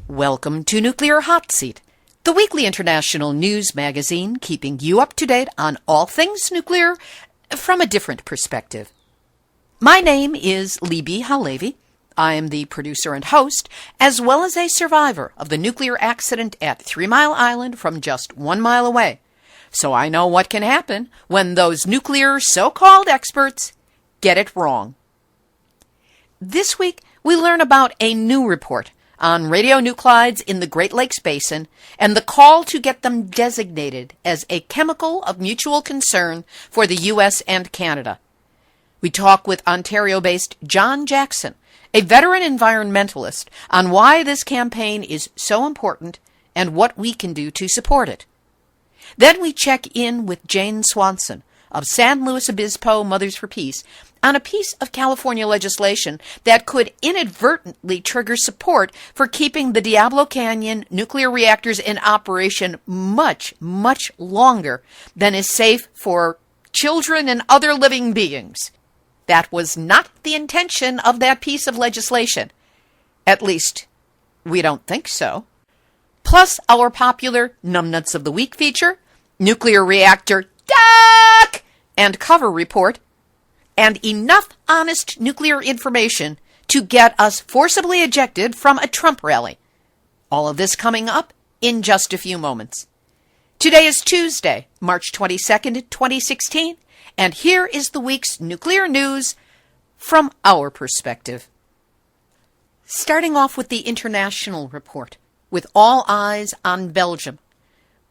Welcome to Nuclear Hotseat, the weekly international news magazine keeping you up to date on all things nuclear from a different perspective. My name is Libbe Halevi. I am the producer and host, as well as a survivor of the nuclear accident at 3 Mile Island from just 1 mile away. So I know what can happen when those nuclear so-called experts get it wrong. This week, we learn about a new report on radionuclides in the Great Lakes Basin and the call to get them designated as a chemical of mutual concern for the U.S. and Canada. We talk with Ontario-based John Jackson, a veteran environmentalist, on why this campaign is so important and what we can do to support it. Then we check in with Jane Swanson of San Luis Obispo Mothers for Peace on a piece of California legislation that could inadvertently trigger support for keeping the Diablo Canyon nuclear reactors in operation much, much longer than is safe for children and other living beings. That was not the intention of that piece of legislation. At least, we don't think so. Plus our popular Numnutz of the Week feature, nuclear reactor duck and cover report, and enough honest nuclear information to get us forcibly ejected from a Trump rally. All of this coming up in just a few moments. Today is Tuesday, March 22nd, 2016, and here is the week's nuclear news from our perspective. Starting off with the international report, with all eyes on Belgium,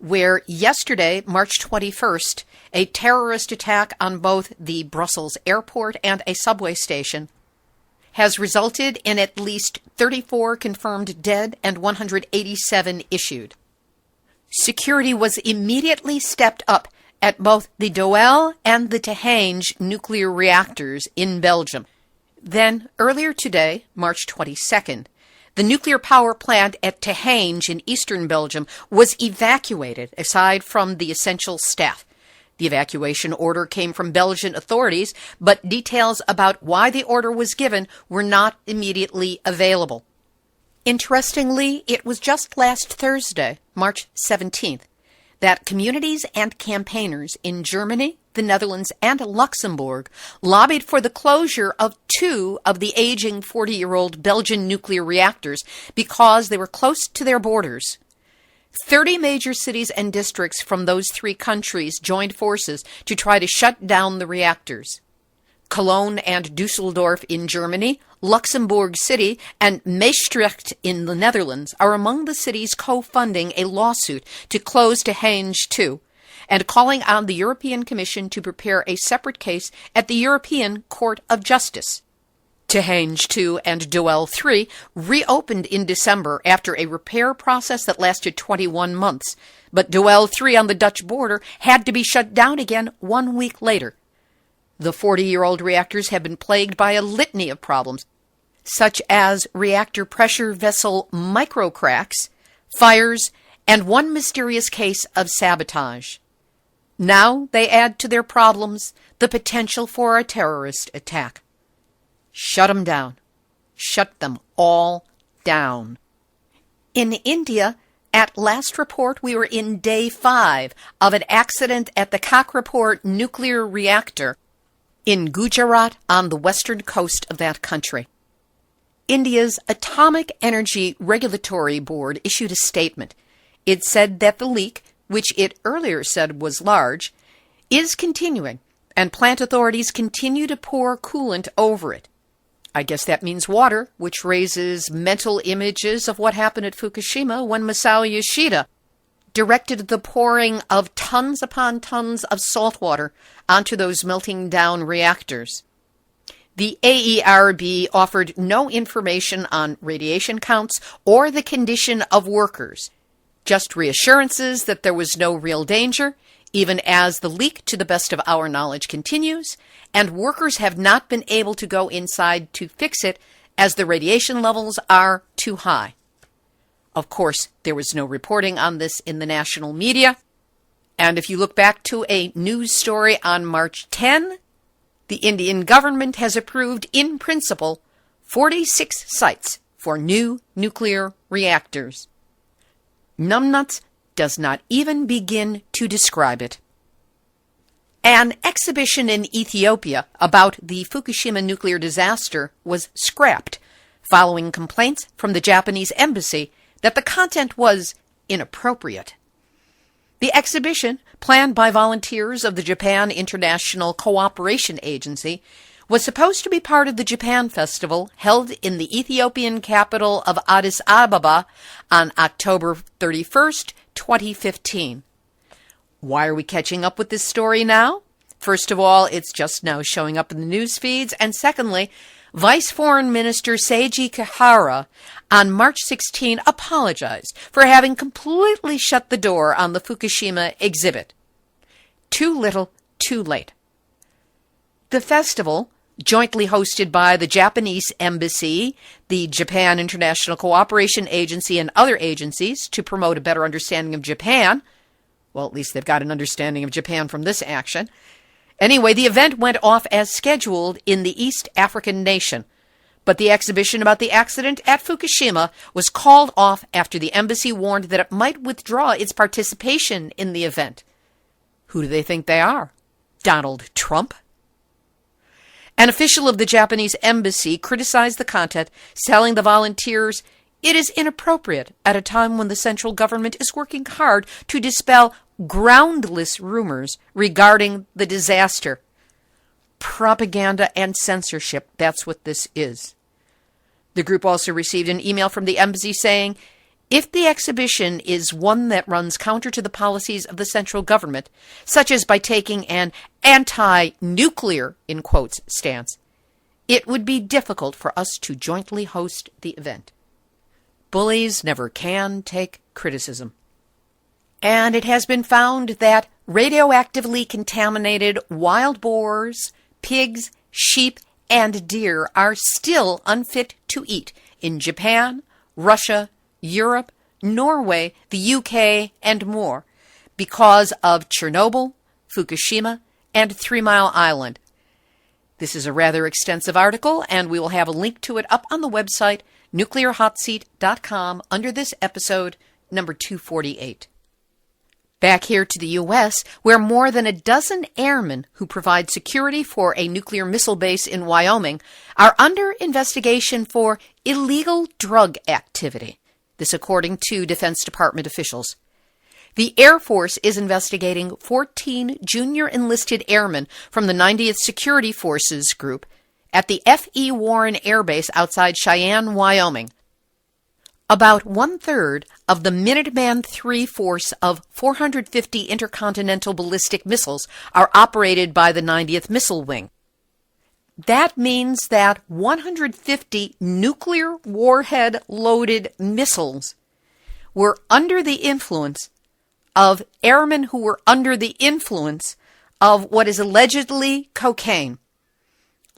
where yesterday, March 21st, a terrorist attack on both the Brussels airport and a subway station has resulted in at least 34 confirmed dead and 187 issued. Security was immediately stepped up at both the Doel and the Tehenge nuclear reactors in Belgium. Then, earlier today, March 22nd, the nuclear power plant at Tehenge in eastern Belgium was evacuated, aside from the essential staff. The evacuation order came from Belgian authorities, but details about why the order was given were not immediately available. Interestingly, it was just last Thursday, March 17th, that communities and campaigners in Germany, the Netherlands, and Luxembourg lobbied for the closure of 2 of the aging 40-year-old Belgian nuclear reactors because they were close to their borders. 30 major cities and districts from those 3 countries joined forces to try to shut down the reactors. Cologne and Dusseldorf in Germany, Luxembourg City, and Maastricht in the Netherlands are among the cities co-funding a lawsuit to close Tehenge 2 and calling on the European Commission to prepare a separate case at the European Court of Justice. Tehenge 2 and Doel 3 reopened in December after a repair process that lasted 21 months, but Doel 3 on the Dutch border had to be shut down again 1 week later. The 40-year-old reactors have been plagued by a litany of problems, such as reactor pressure vessel microcracks, fires, and one mysterious case of sabotage. Now they add to their problems the potential for a terrorist attack. Shut them down. Shut them all down. In India, at last report, we were in day 5 of an accident at the Kakrapur nuclear reactor in Gujarat on the western coast of that country. India's Atomic Energy Regulatory Board issued a statement. It said that the leak, which it earlier said was large, is continuing, and plant authorities continue to pour coolant over it. I guess that means water, which raises mental images of what happened at Fukushima when Masao Yoshida directed the pouring of tons upon tons of salt water onto those melting down reactors. The AERB offered no information on radiation counts or the condition of workers, just reassurances that there was no real danger, even as the leak, to the best of our knowledge, continues, and workers have not been able to go inside to fix it as the radiation levels are too high. Of course, there was no reporting on this in the national media, and if you look back to a news story on March 10, the Indian government has approved in principle 46 sites for new nuclear reactors. Numnutz does not even begin to describe it. An exhibition in Ethiopia about the Fukushima nuclear disaster was scrapped following complaints from the Japanese embassy that the content was inappropriate. The exhibition, planned by volunteers of the Japan International Cooperation Agency, was supposed to be part of the Japan Festival held in the Ethiopian capital of Addis Ababa on October 31st, 2015. Why are we catching up with this story now? First of all, it's just now showing up in the news feeds, and secondly, Vice Foreign Minister Seiji Kihara on March 16 apologized for having completely shut the door on the Fukushima exhibit. Too little, too late. The festival, jointly hosted by the Japanese Embassy, the Japan International Cooperation Agency, and other agencies to promote a better understanding of Japan, well, at least they've got an understanding of Japan from this action. Anyway, the event went off as scheduled in the East African nation, but the exhibition about the accident at Fukushima was called off after the embassy warned that it might withdraw its participation in the event. Who do they think they are? Donald Trump? An official of the Japanese embassy criticized the content, telling the volunteers it is inappropriate at a time when the central government is working hard to dispel groundless rumors regarding the disaster. Propaganda and censorship, that's what this is. The group also received an email from the embassy saying, if the exhibition is one that runs counter to the policies of the central government, such as by taking an anti-nuclear, in quotes, stance, it would be difficult for us to jointly host the event. Bullies never can take criticism. And it has been found that radioactively contaminated wild boars, pigs, sheep, and deer are still unfit to eat in Japan, Russia, Europe, Norway, the UK, and more because of Chernobyl, Fukushima, and 3 Mile Island. This is a rather extensive article, and we will have a link to it up on the website nuclearhotseat.com under this episode, number 248. Back here to the U.S., where more than a dozen airmen who provide security for a nuclear missile base in Wyoming are under investigation for illegal drug activity. This according to Defense Department officials. The Air Force is investigating 14 junior enlisted airmen from the 90th Security Forces Group at the F.E. Warren Air Base outside Cheyenne, Wyoming. About one-third of the Minuteman III force of 450 intercontinental ballistic missiles are operated by the 90th Missile Wing. That means that 150 nuclear warhead-loaded missiles were under the influence of airmen who were under the influence of what is allegedly cocaine.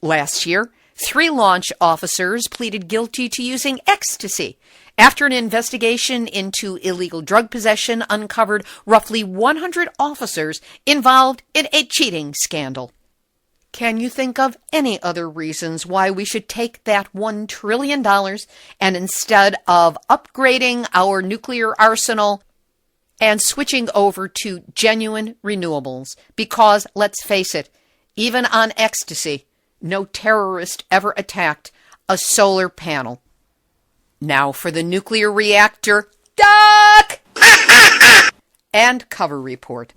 Last year, 3 launch officers pleaded guilty to using ecstasy after an investigation into illegal drug possession uncovered roughly 100 officers involved in a cheating scandal. Can you think of any other reasons why we should take that $1 trillion and instead of upgrading our nuclear arsenal and switching over to genuine renewables? Because, let's face it, even on ecstasy, no terrorist ever attacked a solar panel. Now for the nuclear reactor duck and cover report.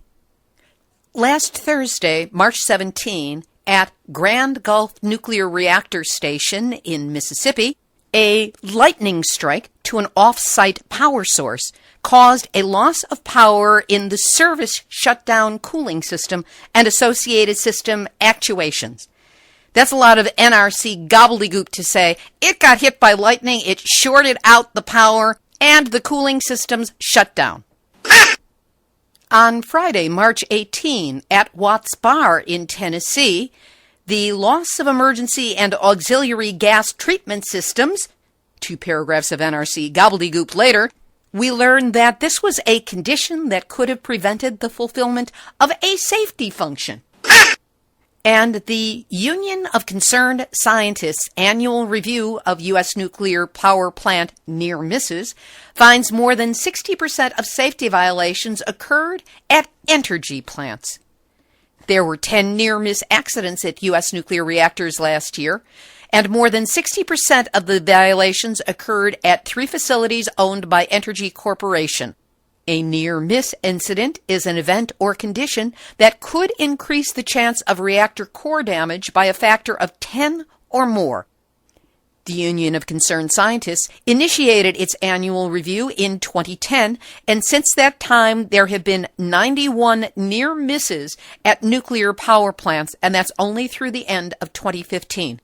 Last Thursday, March 17, at Grand Gulf Nuclear Reactor Station in Mississippi, a lightning strike to an off-site power source caused a loss of power in the service shutdown cooling system and associated system actuations. That's a lot of NRC gobbledygook to say it got hit by lightning, it shorted out the power, and the cooling systems shut down. On Friday, March 18, at Watts Bar in Tennessee, the loss of emergency and auxiliary gas treatment systems, 2 paragraphs of NRC gobbledygook later, we learned that this was a condition that could have prevented the fulfillment of a safety function. And the Union of Concerned Scientists annual review of U.S. nuclear power plant near misses finds more than 60% of safety violations occurred at Entergy plants. There were 10 near-miss accidents at U.S. nuclear reactors last year, and more than 60% of the violations occurred at 3 facilities owned by Entergy Corporation. A near-miss incident is an event or condition that could increase the chance of reactor core damage by a factor of 10 or more. The Union of Concerned Scientists initiated its annual review in 2010, and since that time there have been 91 near misses at nuclear power plants, and that's only through the end of 2015.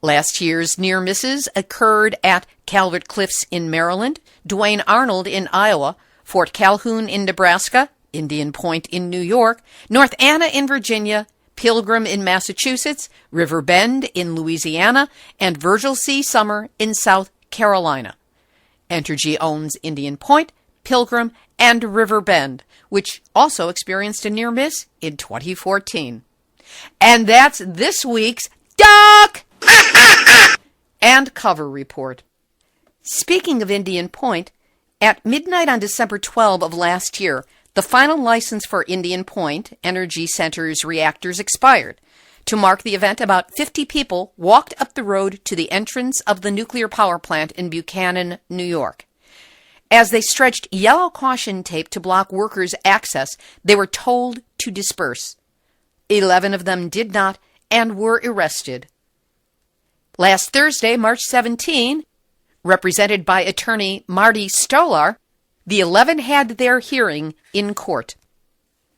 Last year's near misses occurred at Calvert Cliffs in Maryland, Duane Arnold in Iowa, Fort Calhoun in Nebraska, Indian Point in New York, North Anna in Virginia, Pilgrim in Massachusetts, River Bend in Louisiana, and Virgil C. Summer in South Carolina. Entergy owns Indian Point, Pilgrim, and River Bend, which also experienced a near miss in 2014. And that's this week's Duck and Cover Report. Speaking of Indian Point, at midnight on December 12 of last year, the final license for Indian Point Energy Center's reactors expired. To mark the event, about 50 people walked up the road to the entrance of the nuclear power plant in Buchanan, New York. As they stretched yellow caution tape to block workers' access, they were told to disperse. 11 of them did not and were arrested. Last Thursday, March 17, represented by attorney Marty Stolar, the 11 had their hearing in court.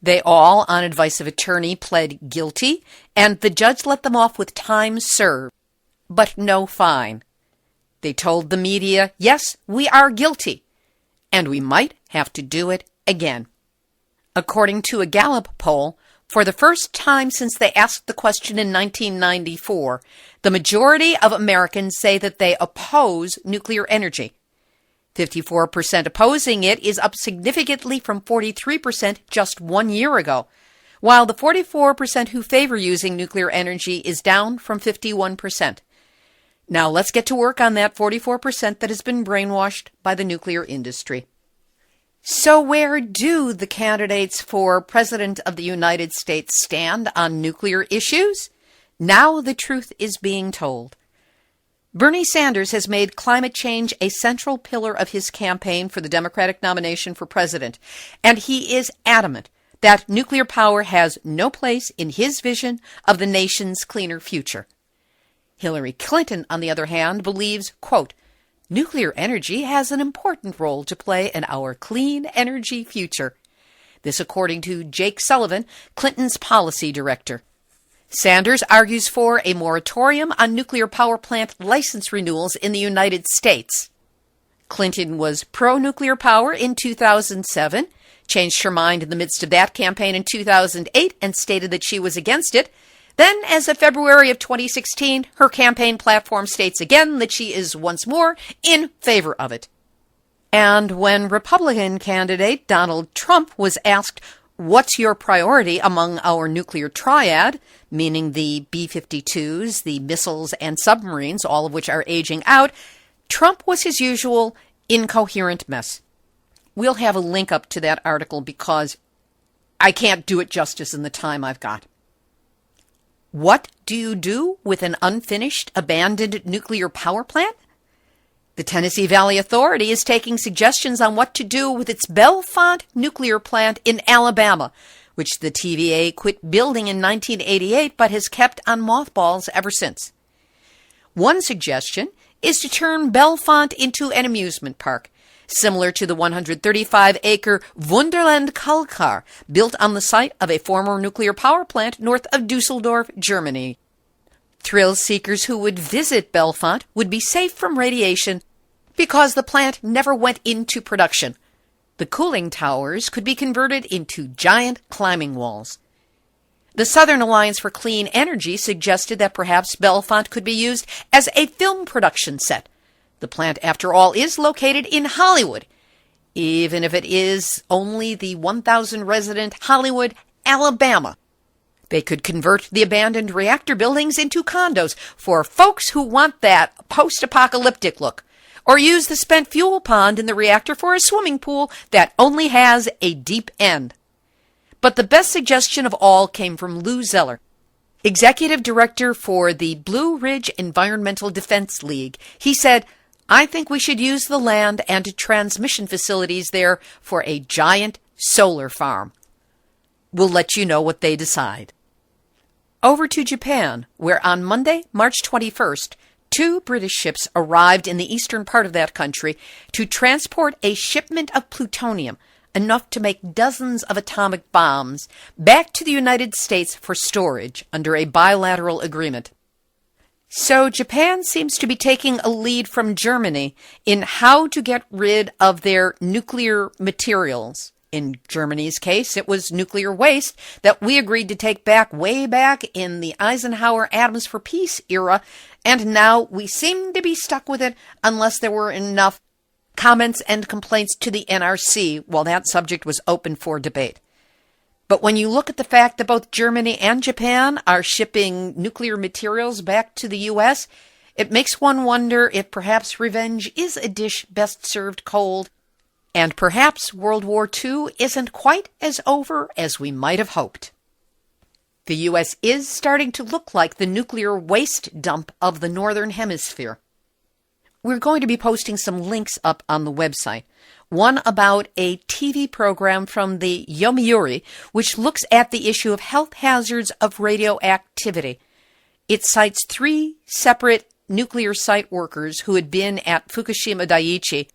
They all, on advice of attorney, pled guilty, and the judge let them off with time served, but no fine. They told the media, yes, we are guilty, and we might have to do it again. According to a Gallup poll, for the first time since they asked the question in 1994, the majority of Americans say that they oppose nuclear energy. 54% opposing it is up significantly from 43% just 1 year ago, while the 44% who favor using nuclear energy is down from 51%. Now let's get to work on that 44% that has been brainwashed by the nuclear industry. So where do the candidates for President of the United States stand on nuclear issues? Now the truth is being told. Bernie Sanders has made climate change a central pillar of his campaign for the Democratic nomination for president, and he is adamant that nuclear power has no place in his vision of the nation's cleaner future. Hillary Clinton, on the other hand, believes, quote, nuclear energy has an important role to play in our clean energy future. This according to Jake Sullivan, Clinton's policy director. Sanders argues for a moratorium on nuclear power plant license renewals in the United States. Clinton was pro-nuclear power in 2007, changed her mind in the midst of that campaign in 2008, and stated that she was against it. Then, as of February of 2016, her campaign platform states again that she is once more in favor of it. And when Republican candidate Donald Trump was asked, what's your priority among our nuclear triad, meaning the B-52s, the missiles, and submarines, all of which are aging out, Trump was his usual incoherent mess. We'll have a link up to that article because I can't do it justice in the time I've got. What do you do with an unfinished, abandoned nuclear power plant? The Tennessee Valley Authority is taking suggestions on what to do with its Bellefonte nuclear plant in Alabama, which the TVA quit building in 1988 but has kept on mothballs ever since. One suggestion is to turn Bellefonte into an amusement park, similar to the 135-acre Wunderland Kalkar, built on the site of a former nuclear power plant north of Dusseldorf, Germany. Thrill seekers who would visit Bellefonte would be safe from radiation because the plant never went into production. The cooling towers could be converted into giant climbing walls. The Southern Alliance for Clean Energy suggested that perhaps Bellefonte could be used as a film production set. The plant, after all, is located in Hollywood, even if it is only the 1,000-resident Hollywood, Alabama. They could convert the abandoned reactor buildings into condos for folks who want that post-apocalyptic look, or use the spent fuel pond in the reactor for a swimming pool that only has a deep end. But the best suggestion of all came from Lou Zeller, executive director for the Blue Ridge Environmental Defense League. He said, "I think we should use the land and transmission facilities there for a giant solar farm." We'll let you know what they decide. Over to Japan, where on Monday, March 21st, 2 British ships arrived in the eastern part of that country to transport a shipment of plutonium, enough to make dozens of atomic bombs, back to the United States for storage under a bilateral agreement. So Japan seems to be taking a lead from Germany in how to get rid of their nuclear materials. In Germany's case, it was nuclear waste that we agreed to take back way back in the Eisenhower Atoms for Peace era, and now we seem to be stuck with it unless there were enough comments and complaints to the NRC while that subject was open for debate. But when you look at the fact that both Germany and Japan are shipping nuclear materials back to the U.S., it makes one wonder if perhaps revenge is a dish best served cold, and perhaps World War II isn't quite as over as we might have hoped. The U.S. is starting to look like the nuclear waste dump of the Northern Hemisphere. We're going to be posting some links up on the website. One about a TV program from the Yomiuri, which looks at the issue of health hazards of radioactivity. It cites 3 separate nuclear site workers who had been at Fukushima Daiichi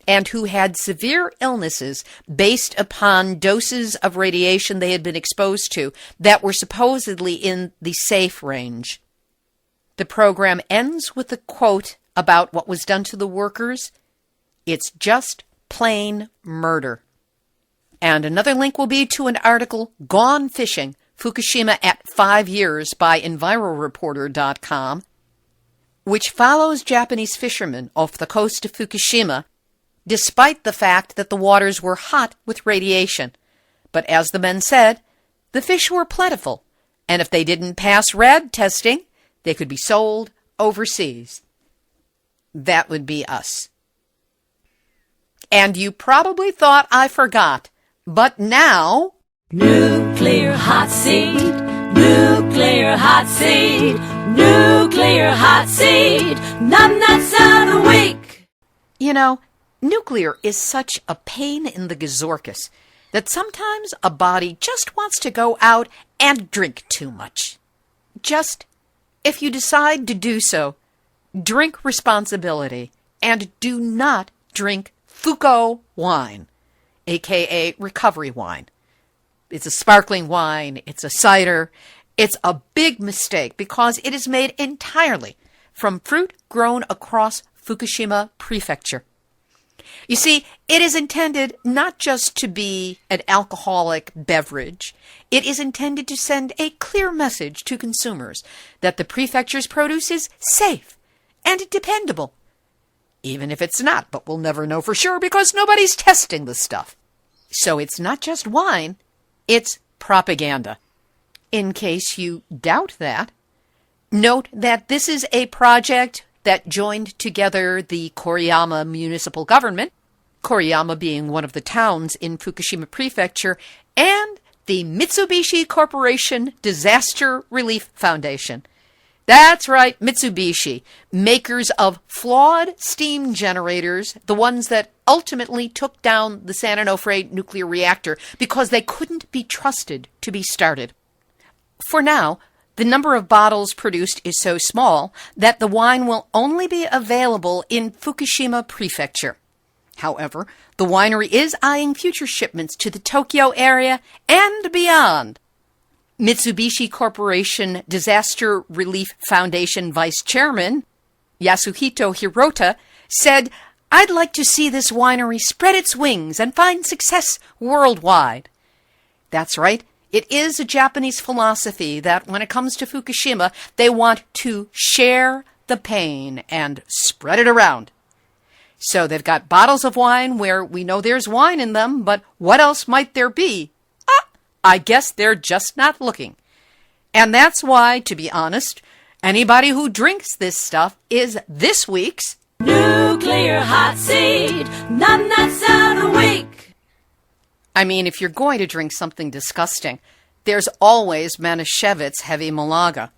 and who had severe illnesses based upon doses of radiation they had been exposed to that were supposedly in the safe range. The program ends with a quote about what was done to the workers. "It's just plain murder." And another link will be to an article, "Gone Fishing, Fukushima at 5 Years" by EnviroReporter.com, which follows Japanese fishermen off the coast of Fukushima, despite the fact that the waters were hot with radiation. But as the men said, the fish were plentiful, and if they didn't pass rad testing, they could be sold overseas. That would be us. And you probably thought I forgot, but now... Nuclear hot seat, nuclear hot seat, nuclear hot seat, Numnutz of the week. You know, nuclear is such a pain in the gazorchus that sometimes a body just wants to go out and drink too much. Just, if you decide to do so, drink responsibility and do not drink Fuko wine, aka recovery wine. It's a sparkling wine, it's a cider. It's a big mistake because it is made entirely from fruit grown across Fukushima Prefecture. You see, it is intended not just to be an alcoholic beverage. It is intended to send a clear message to consumers that the prefecture's produce is safe and dependable. Even if it's not, but we'll never know for sure because nobody's testing the stuff. So it's not just wine, it's propaganda. In case you doubt that, note that this is a project that joined together the Koriyama municipal government, Koriyama being one of the towns in Fukushima Prefecture, and the Mitsubishi Corporation Disaster Relief Foundation. That's right, Mitsubishi, makers of flawed steam generators, the ones that ultimately took down the San Onofre nuclear reactor because they couldn't be trusted to be started. For now, the number of bottles produced is so small that the wine will only be available in Fukushima Prefecture. However, the winery is eyeing future shipments to the Tokyo area and beyond. Mitsubishi Corporation Disaster Relief Foundation Vice Chairman Yasuhito Hirota said, "I'd like to see this winery spread its wings and find success worldwide." That's right. It is a Japanese philosophy that when it comes to Fukushima, they want to share the pain and spread it around. So they've got bottles of wine where we know there's wine in them, but what else might there be? I guess they're just not looking. And that's why, to be honest, anybody who drinks this stuff is this week's Nuclear Hot Seat, Numnutz of the Week. I mean, if you're going to drink something disgusting, there's always Manischewitz Heavy Malaga.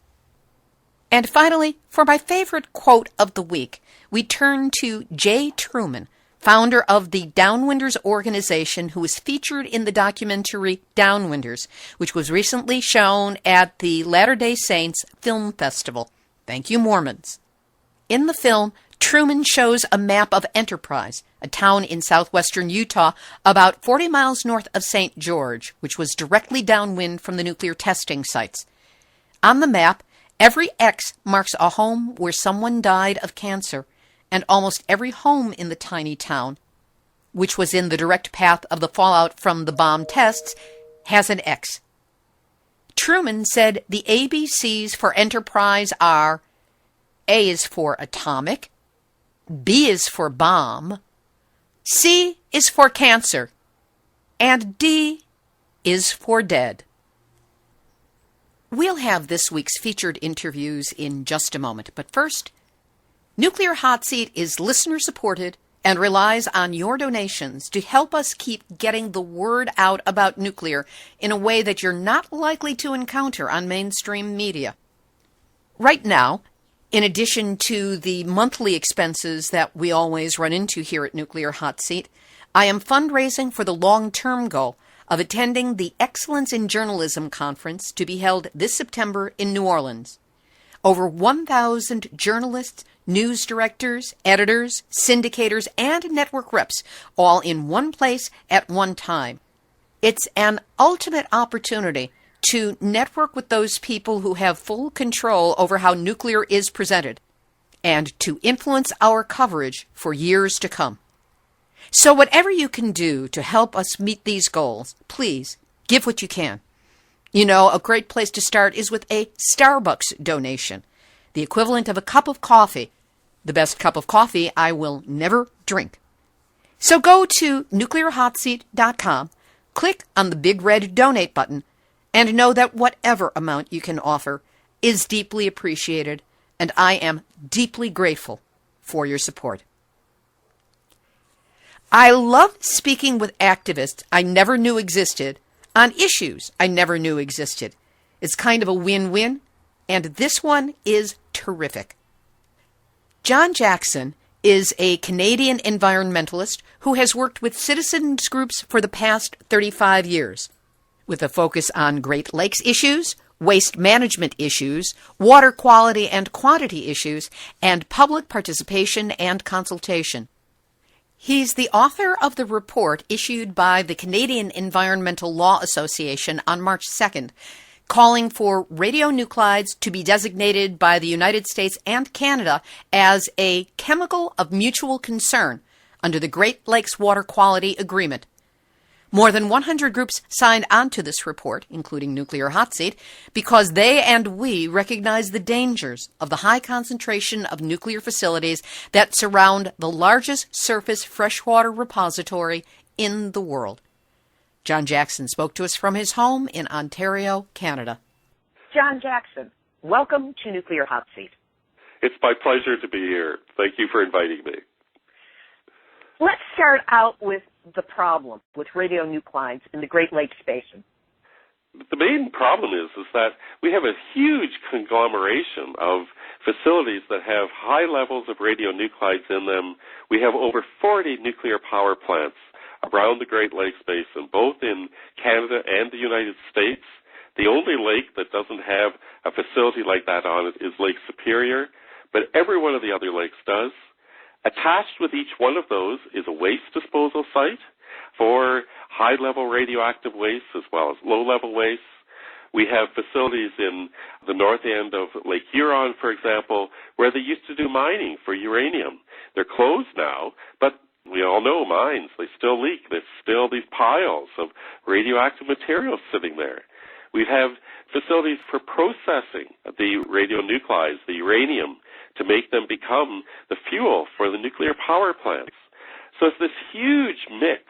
And finally, for my favorite quote of the week, we turn to Jay Truman, founder of the Downwinders organization, who was featured in the documentary Downwinders, which was recently shown at the Latter-day Saints Film Festival. Thank you, Mormons. In the film, Truman shows a map of Enterprise, a town in southwestern Utah about 40 miles north of St. George, which was directly downwind from the nuclear testing sites. On the map, every X marks a home where someone died of cancer, and almost every home in the tiny town, which was in the direct path of the fallout from the bomb tests, has an X. Truman said the ABCs for Enterprise are: A is for atomic, B is for bomb, C is for cancer, and D is for dead. We'll have this week's featured interviews in just a moment, but first, Nuclear Hot Seat is listener-supported and relies on your donations to help us keep getting the word out about nuclear in a way that you're not likely to encounter on mainstream media. Right now, in addition to the monthly expenses that we always run into here at Nuclear Hot Seat, I am fundraising for the long-term goal of attending the Excellence in Journalism Conference to be held this September in New Orleans. Over 1,000 journalists, news directors, editors, syndicators, and network reps, all in one place at one time. It's an ultimate opportunity to network with those people who have full control over how nuclear is presented, and to influence our coverage for years to come. So whatever you can do to help us meet these goals, please give what you can. You know, a great place to start is with a Starbucks donation, the equivalent of a cup of coffee, the best cup of coffee I will never drink. So go to nuclearhotseat.com, click on the big red donate button, and know that whatever amount you can offer is deeply appreciated, and I am deeply grateful for your support. I love speaking with activists I never knew existed on issues I never knew existed. It's kind of a win-win, and this one is terrific. John Jackson is a Canadian environmentalist who has worked with citizens groups for the past 35 years, with a focus on Great Lakes issues, waste management issues, water quality and quantity issues, and public participation and consultation. He's the author of the report issued by the Canadian Environmental Law Association on March 2nd, calling for radionuclides to be designated by the United States and Canada as a chemical of mutual concern under the Great Lakes Water Quality Agreement. More than 100 groups signed on to this report, including Nuclear Hot Seat, because they and we recognize the dangers of the high concentration of nuclear facilities that surround the largest surface freshwater repository in the world. John Jackson spoke to us from his home in Ontario, Canada. John Jackson, welcome to Nuclear Hot Seat. It's my pleasure to be here. Thank you for inviting me. Let's start out with the problem with radionuclides in the Great Lakes Basin. The main problem is that we have a huge conglomeration of facilities that have high levels of radionuclides in them. We have over 40 nuclear power plants around the Great Lakes Basin, both in Canada and the United States. The only lake that doesn't have a facility like that on it is Lake Superior, but every one of the other lakes does. Attached with each one of those is a waste disposal site for high-level radioactive waste as well as low-level waste. We have facilities in the north end of Lake Huron, for example, where they used to do mining for uranium. They're closed now, but we all know mines, they still leak. There's still these piles of radioactive material sitting there. We have facilities for processing the radionuclides, the uranium, to make them become the fuel for the nuclear power plants. So it's this huge mix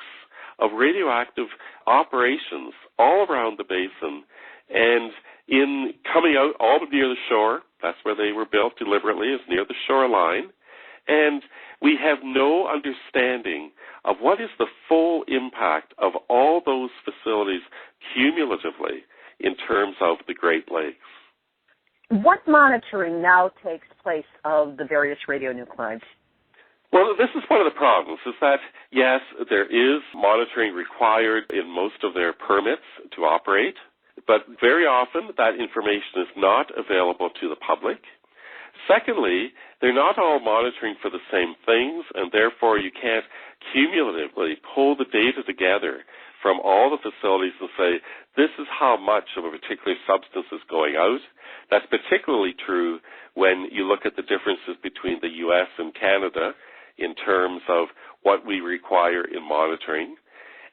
of radioactive operations all around the basin, and in coming out all near the shore. That's where they were built deliberately, is near the shoreline. And we have no understanding of what is the full impact of all those facilities cumulatively in terms of the Great Lakes. What monitoring now takes place of the various radionuclides? Well, this is one of the problems, is that, yes, there is monitoring required in most of their permits to operate, but very often that information is not available to the public. Secondly, they're not all monitoring for the same things, and therefore you can't cumulatively pull the data together from all the facilities and say, this is how much of a particular substance is going out. That's particularly true when you look at the differences between the U.S. and Canada in terms of what we require in monitoring.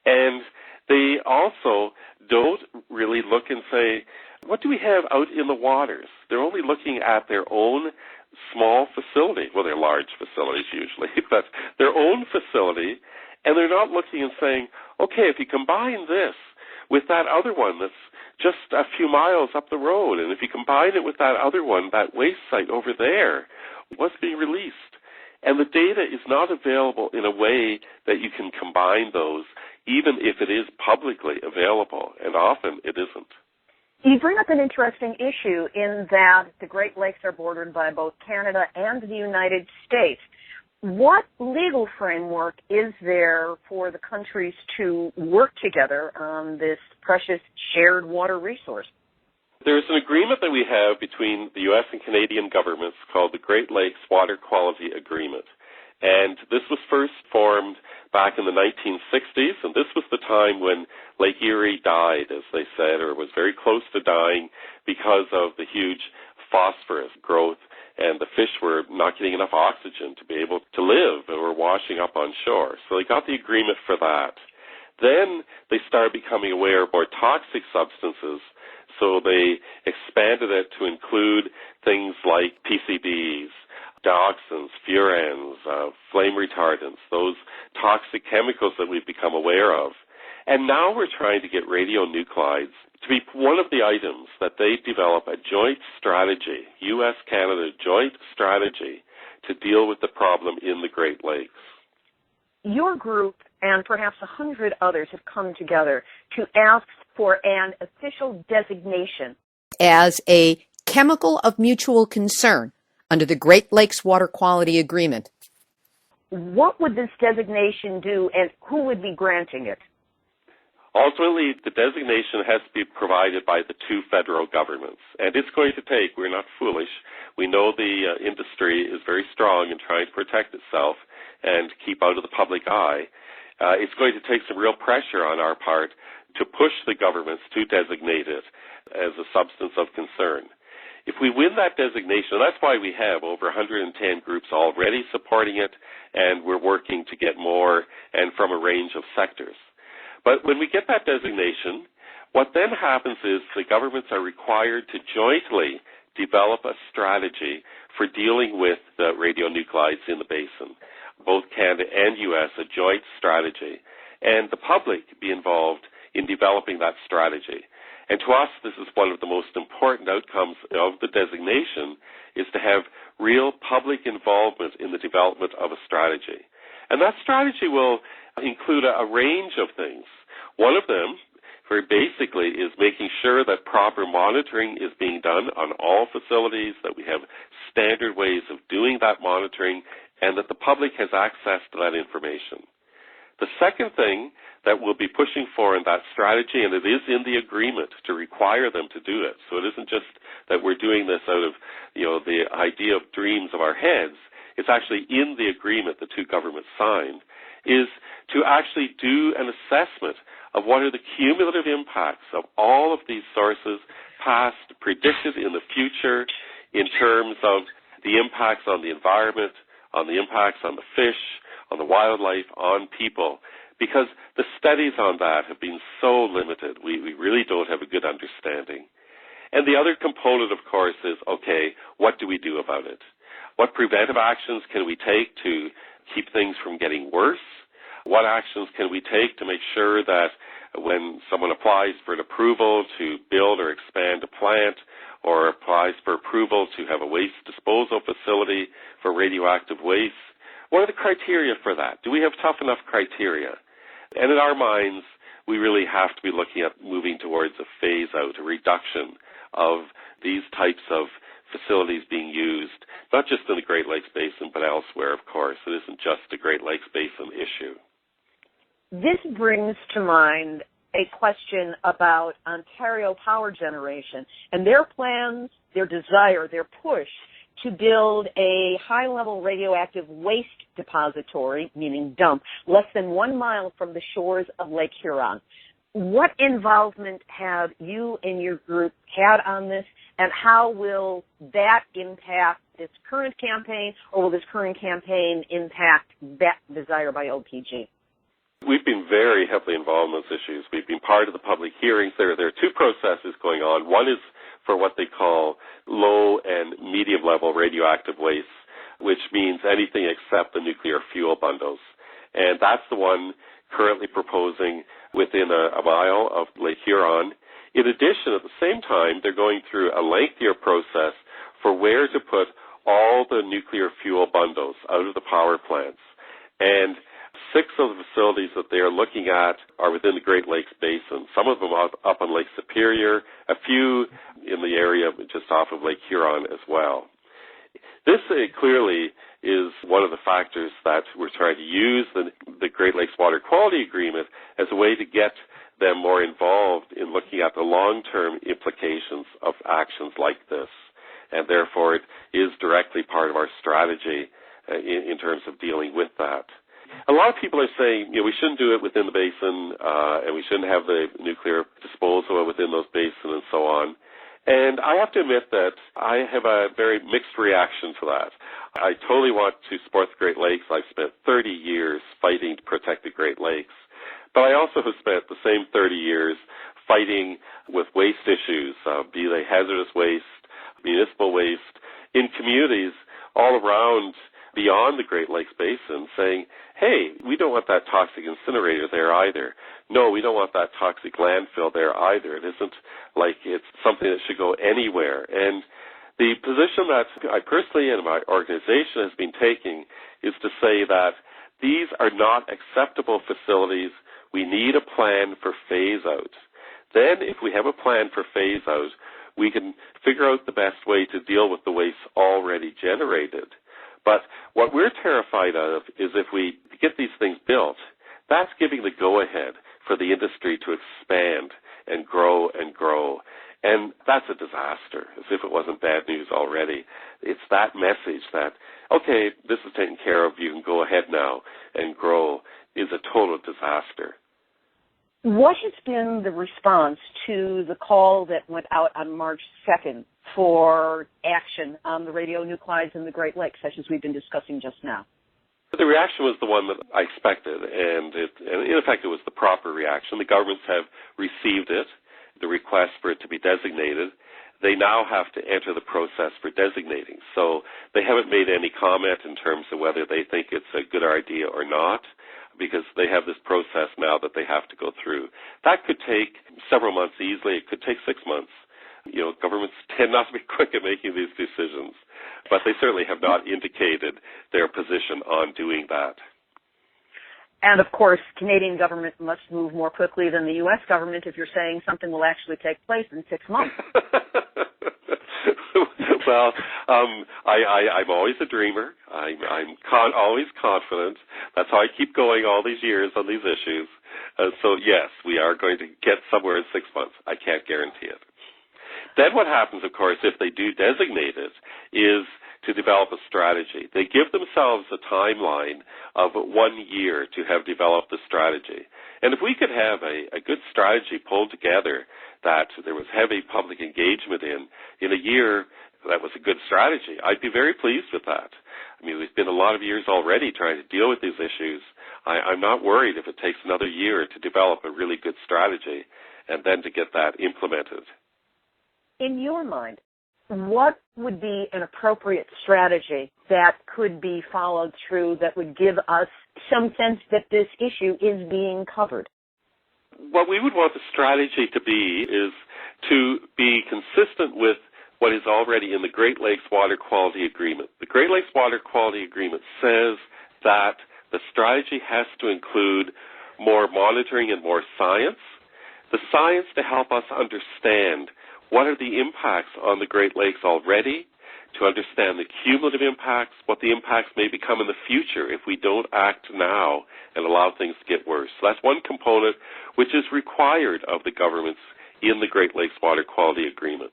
And they also don't really look and say, what do we have out in the waters? They're only looking at their own small facility. Well, they're large facilities usually, but their own facility, and they're not looking and saying, okay, if you combine this with that other one that's just a few miles up the road, and if you combine it with that other one, that waste site over there, what's being released? And the data is not available in a way that you can combine those, even if it is publicly available, and often it isn't. You bring up an interesting issue in that the Great Lakes are bordered by both Canada and the United States. What legal framework is there for the countries to work together on this precious shared water resource? There's an agreement that we have between the U.S. and Canadian governments called the Great Lakes Water Quality Agreement. And this was first formed back in the 1960s, and this was the time when Lake Erie died, as they said, or was very close to dying because of the huge phosphorus growth, and the fish were not getting enough oxygen to be able to live and were washing up on shore. So they got the agreement for that. Then they started becoming aware of more toxic substances, so they expanded it to include things like PCBs, dioxins, furans, flame retardants, those toxic chemicals that we've become aware of. And now we're trying to get radionuclides to be one of the items that they develop a joint strategy, U.S.-Canada joint strategy, to deal with the problem in the Great Lakes. Your group and perhaps 100 others have come together to ask for an official designation as a chemical of mutual concern under the Great Lakes Water Quality Agreement. What would this designation do, and who would be granting it? Ultimately, the designation has to be provided by the two federal governments, and it's going to take, we're not foolish, we know the industry is very strong in trying to protect itself and keep out of the public eye. It's going to take some real pressure on our part to push the governments to designate it as a substance of concern. If we win that designation, and that's why we have over 110 groups already supporting it, and we're working to get more and from a range of sectors. But when we get that designation, what then happens is the governments are required to jointly develop a strategy for dealing with the radionuclides in the basin, both Canada and U.S., a joint strategy, and the public be involved in developing that strategy. And to us, this is one of the most important outcomes of the designation, is to have real public involvement in the development of a strategy. And that strategy will include a range of things. One of them, very basically, is making sure that proper monitoring is being done on all facilities, that we have standard ways of doing that monitoring, and that the public has access to that information. The second thing that we'll be pushing for in that strategy, and it is in the agreement to require them to do it, so it isn't just that we're doing this out of, the idea of dreams of our heads, it's actually in the agreement the two governments signed, is to actually do an assessment of what are the cumulative impacts of all of these sources, past, predicted in the future, in terms of the impacts on the environment, on the impacts on the fish, on the wildlife, on people, because the studies on that have been so limited. We really don't have a good understanding. And the other component, of course, is, okay, what do we do about it? What preventive actions can we take to keep things from getting worse? What actions can we take to make sure that when someone applies for an approval to build or expand a plant or applies for approval to have a waste disposal facility for radioactive waste, what are the criteria for that? Do we have tough enough criteria? And in our minds, we really have to be looking at moving towards a phase-out, a reduction of these types of facilities being used, not just in the Great Lakes Basin, but elsewhere, of course. It isn't just a Great Lakes Basin issue. This brings to mind a question about Ontario Power Generation and their plans, their desire, their push to build a high-level radioactive waste depository, meaning dump, less than 1 mile from the shores of Lake Huron. What involvement have you and your group had on this, and how will that impact this current campaign, or will this current campaign impact that desire by OPG? We've been very heavily involved in those issues. We've been part of the public hearings. There are two processes going on. One is for what they call low and medium level radioactive waste, which means anything except the nuclear fuel bundles. And that's the one currently proposing within a mile of Lake Huron. In addition, at the same time, they're going through a lengthier process for where to put all the nuclear fuel bundles out of the power plants. And 6 of the facilities that they are looking at are within the Great Lakes Basin, some of them up on Lake Superior, a few in the area just off of Lake Huron as well. This clearly is one of the factors that we're trying to use the Great Lakes Water Quality Agreement as a way to get them more involved in looking at the long-term implications of actions like this. And therefore, it is directly part of our strategy in terms of dealing with that. A lot of people are saying, we shouldn't do it within the basin, and we shouldn't have the nuclear disposal within those basins and so on. And I have to admit that I have a very mixed reaction to that. I totally want to support the Great Lakes. I've spent 30 years fighting to protect the Great Lakes. But I also have spent the same 30 years fighting with waste issues, be they hazardous waste, municipal waste, in communities all around beyond the Great Lakes Basin, saying, hey, we don't want that toxic incinerator there either. No, we don't want that toxic landfill there either. It isn't like it's something that should go anywhere. And the position that I personally and my organization has been taking is to say that these are not acceptable facilities. We need a plan for phase-out. Then if we have a plan for phase-out, we can figure out the best way to deal with the waste already generated. But what we're terrified of is if we get these things built, that's giving the go-ahead for the industry to expand and grow and grow. And that's a disaster, as if it wasn't bad news already. It's that message that, okay, this is taken care of, you can go ahead now and grow, is a total disaster. What has been the response to the call that went out on March 2nd for action on the radionuclides in the Great Lakes, such as we've been discussing just now? The reaction was the one that I expected, and in effect it was the proper reaction. The governments have received it, the request for it to be designated. They now have to enter the process for designating. So they haven't made any comment in terms of whether they think it's a good idea or not, because they have this process now that they have to go through. That could take several months easily. It could take 6 months. Governments tend not to be quick at making these decisions, but they certainly have not indicated their position on doing that. And, of course, Canadian government must move more quickly than the U.S. government if you're saying something will actually take place in 6 months. Well, I'm always a dreamer. I'm always confident. That's how I keep going all these years on these issues. So, yes, we are going to get somewhere in 6 months. I can't guarantee it. Then what happens, of course, if they do designate it, is to develop a strategy. They give themselves a timeline of 1 year to have developed the strategy. And if we could have a good strategy pulled together that there was heavy public engagement in a year, that was a good strategy. I'd be very pleased with that. I mean, we've been a lot of years already trying to deal with these issues. I'm not worried if it takes another year to develop a really good strategy and then to get that implemented. In your mind, what would be an appropriate strategy that could be followed through that would give us some sense that this issue is being covered? What we would want the strategy to be is to be consistent with what is already in the Great Lakes Water Quality Agreement. The Great Lakes Water Quality Agreement says that the strategy has to include more monitoring and more science. The science to help us understand what are the impacts on the Great Lakes already, to understand the cumulative impacts, what the impacts may become in the future if we don't act now and allow things to get worse. So that's one component which is required of the governments in the Great Lakes Water Quality Agreement.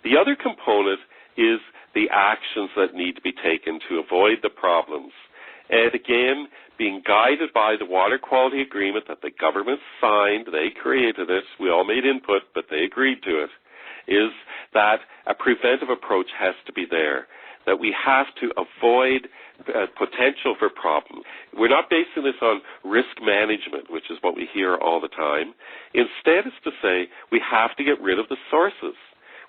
The other component is the actions that need to be taken to avoid the problems. And again, being guided by the Water Quality Agreement that the government signed, they created it, we all made input, but they agreed to it, is that a preventive approach has to be there, that we have to avoid potential for problems. We're not basing this on risk management, which is what we hear all the time. Instead, it's to say we have to get rid of the sources.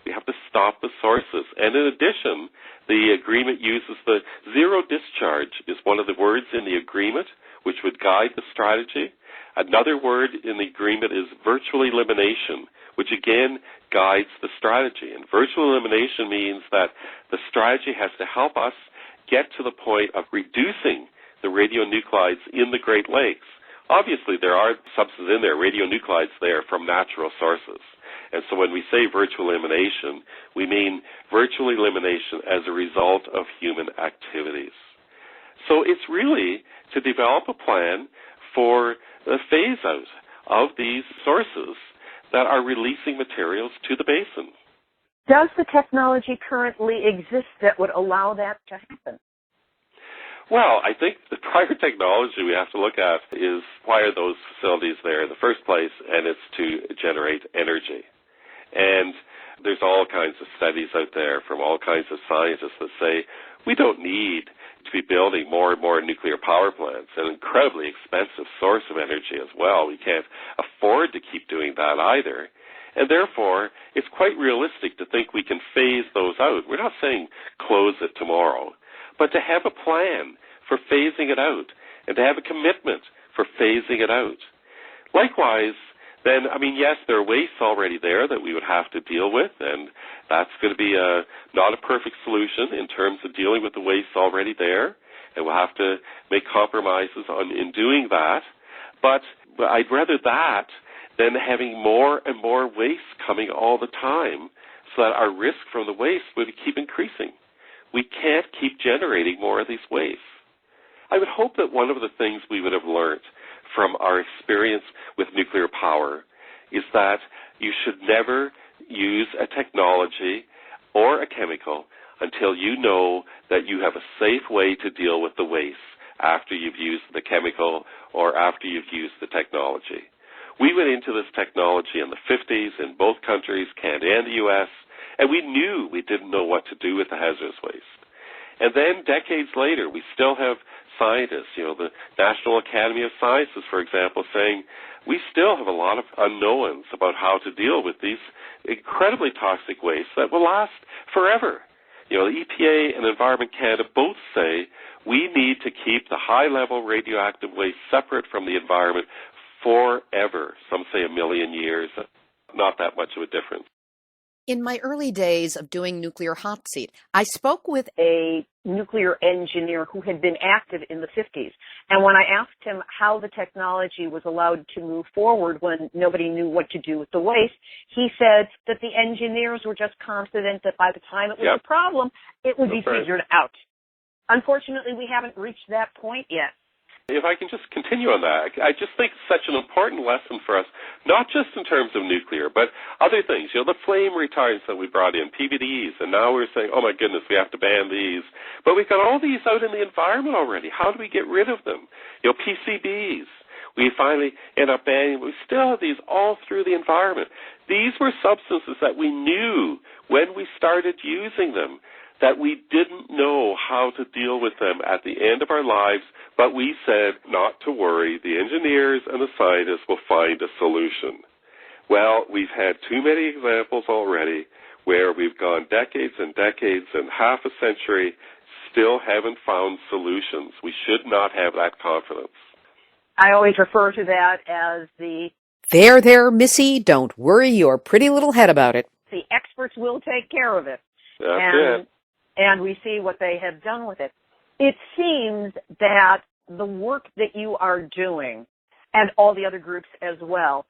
We have to stop the sources. And in addition, the agreement uses the zero discharge is one of the words in the agreement, which would guide the strategy. Another word in the agreement is virtual elimination, which again guides the strategy. And virtual elimination means that the strategy has to help us get to the point of reducing the radionuclides in the Great Lakes. Obviously, there are substances in there, radionuclides there, from natural sources. And so when we say virtual elimination, we mean virtual elimination as a result of human activities. So it's really to develop a plan for the phase-out of these sources that are releasing materials to the basin. Does the technology currently exist that would allow that to happen? Well, I think the prior technology we have to look at is why are those facilities there in the first place, and it's to generate energy. And there's all kinds of studies out there from all kinds of scientists that say we don't need to be building more and more nuclear power plants, an incredibly expensive source of energy as well. We can't afford to keep doing that either. And therefore, it's quite realistic to think we can phase those out. We're not saying close it tomorrow, but to have a plan for phasing it out and to have a commitment for phasing it out. Likewise, then, yes, there are wastes already there that we would have to deal with, and that's going to be not a perfect solution in terms of dealing with the wastes already there, and we'll have to make compromises in doing that. But I'd rather that than having more and more waste coming all the time so that our risk from the waste would keep increasing. We can't keep generating more of these wastes. I would hope that one of the things we would have learned from our experience with nuclear power is that you should never use a technology or a chemical until you know that you have a safe way to deal with the waste after you've used the chemical or after you've used the technology. We went into this technology in the 50s in both countries, Canada and the U.S., and we knew we didn't know what to do with the hazardous waste. And then decades later, we still have scientists, the National Academy of Sciences, for example, saying we still have a lot of unknowns about how to deal with these incredibly toxic wastes that will last forever. The EPA and Environment Canada both say we need to keep the high-level radioactive waste separate from the environment forever. Some say 1 million years. Not that much of a difference. In my early days of doing Nuclear Hotseat, I spoke with a nuclear engineer who had been active in the 50s. And when I asked him how the technology was allowed to move forward when nobody knew what to do with the waste, he said that the engineers were just confident that by the time it was a problem, it would be figured out. Unfortunately, we haven't reached that point yet. If I can just continue on that, I just think it's such an important lesson for us, not just in terms of nuclear, but other things. The flame retardants that we brought in, PVDs, and now we're saying, oh my goodness, we have to ban these. But we've got all these out in the environment already. How do we get rid of them? PCBs, we finally end up banning. We still have these all through the environment. These were substances that we knew when we started using them, that we didn't know how to deal with them at the end of our lives, but we said not to worry, the engineers and the scientists will find a solution. Well, we've had too many examples already where we've gone decades and decades and half a century still haven't found solutions. We should not have that confidence. I always refer to that as There, Missy, don't worry your pretty little head about it. the experts will take care of it. That's it. And we see what they have done with it. It seems that the work that you are doing, and all the other groups as well,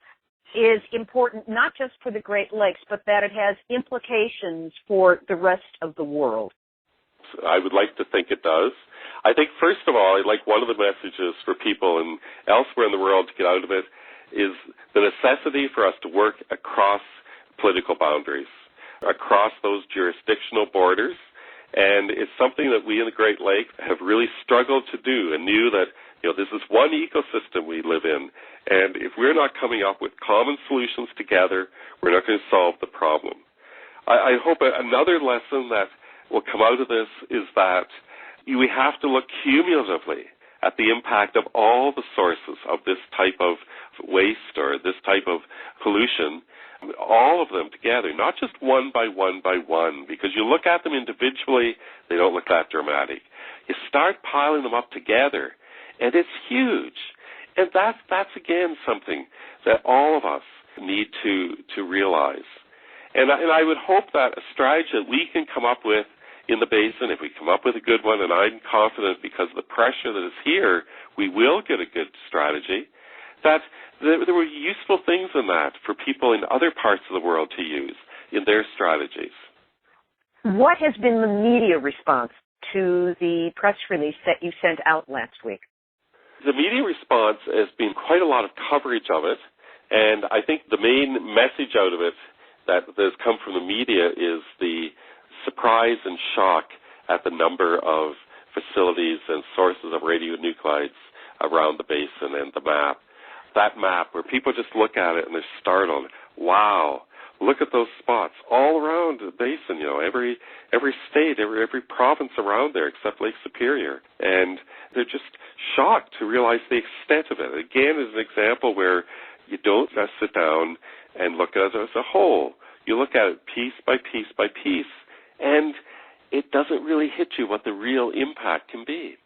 is important not just for the Great Lakes, but that it has implications for the rest of the world. I would like to think it does. I think, first of all, one of the messages for people and elsewhere in the world to get out of it is the necessity for us to work across political boundaries, across those jurisdictional borders. And it's something that we in the Great Lakes have really struggled to do, and knew that, this is one ecosystem we live in. And if we're not coming up with common solutions together, we're not going to solve the problem. I hope another lesson that will come out of this is that we have to look cumulatively at the impact of all the sources of this type of waste or this type of pollution, all of them together, not just one by one, because you look at them individually, they don't look that dramatic. You start piling them up together, and it's huge. And that's again something that all of us need to realize. And I would hope that a strategy that we can come up with in the basin, if we come up with a good one, and I'm confident because of the pressure that is here, we will get a good strategy, that there were useful things in that for people in other parts of the world to use in their strategies. What has been the media response to the press release that you sent out last week? The media response has been quite a lot of coverage of it, and I think the main message out of it that has come from the media is the surprise and shock at the number of facilities and sources of radionuclides around the basin and the map. That map where people just look at it and they're startled. Wow, look at those spots all around the basin, every state, every province around there except Lake Superior. And they're just shocked to realize the extent of it. Again, is an example where you don't just sit down and look at it as a whole. You look at it piece by piece by piece, and it doesn't really hit you what the real impact can be.